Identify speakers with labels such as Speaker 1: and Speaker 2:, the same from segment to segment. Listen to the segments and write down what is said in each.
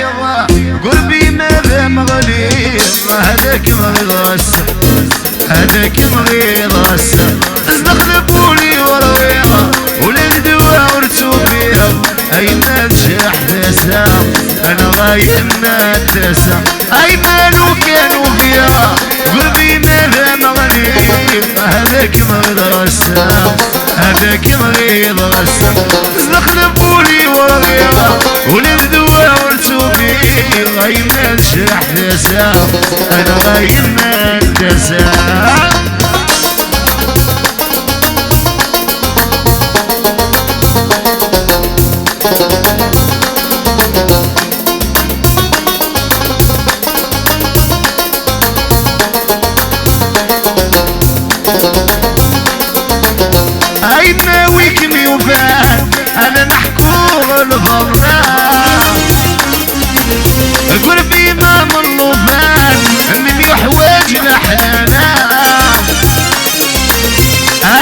Speaker 1: وفيضة قلبي ماذا مغليظ هذاك مغيظ هذاك مغيظ استخلفولي ورويضة ولد وعرتو بيض أين تشح ذاسا أنا غايب ما تاسا أي مالو كانوا فيها قلبي ماذا مغليظ هذاك مغيظ هذاك مغيظ استخلفولي ورويضة ولد وعرتو بيض أين تشح ذاسا أنا غايب ما تاسا أين ويكمي وفان أنا محكور الفضاء قلبي ما من لوفان من يحواج لحانا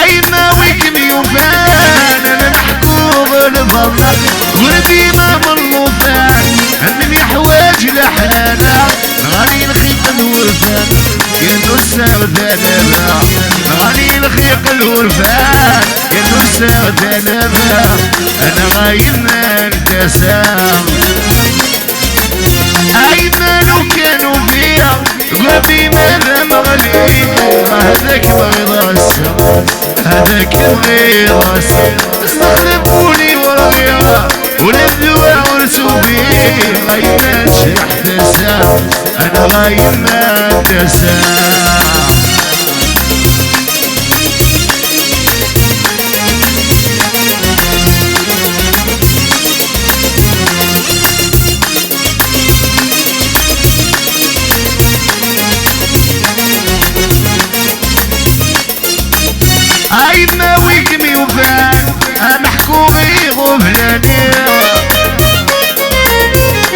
Speaker 1: أين ويكمي وفان أنا محكور الفضاء قلبي ما من لوفان من يحواج لحانا غالي الخيط الورفان ينسى ذنبا غالي الخيط الورفان ينسى ذنبا أنا غايب ما انتسى أي مالو كانوا فيها قلبي ماذا مغلي هذاك مغيظ هذاك مغيظ استخلفوني ورايا ولدوا عرسوا بيه أي ما تشح تسا أنا غايب ما انتسى أي ما ويكمي وفان محكومي غفلاني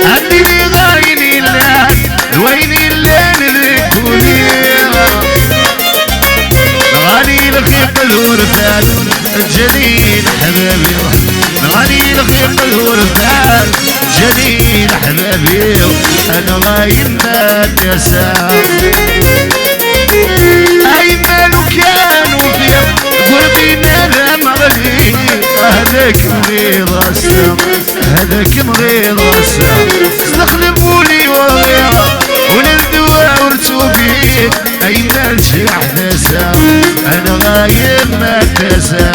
Speaker 1: عندي لي غايني اللان ويني اللان ذكوني غالي الخيط الورفان جليل حبابي غالي الخيط الورفان جليل حبابي أنا غايب ما تسا أي مالو كانوا فيه قلبي ماذا مغلي هذاك مغيظ هذاك مغيظ استخلفولي ورايا ولدوا عرسوا بيه أي مال شح نسا أنا غايب ما تسا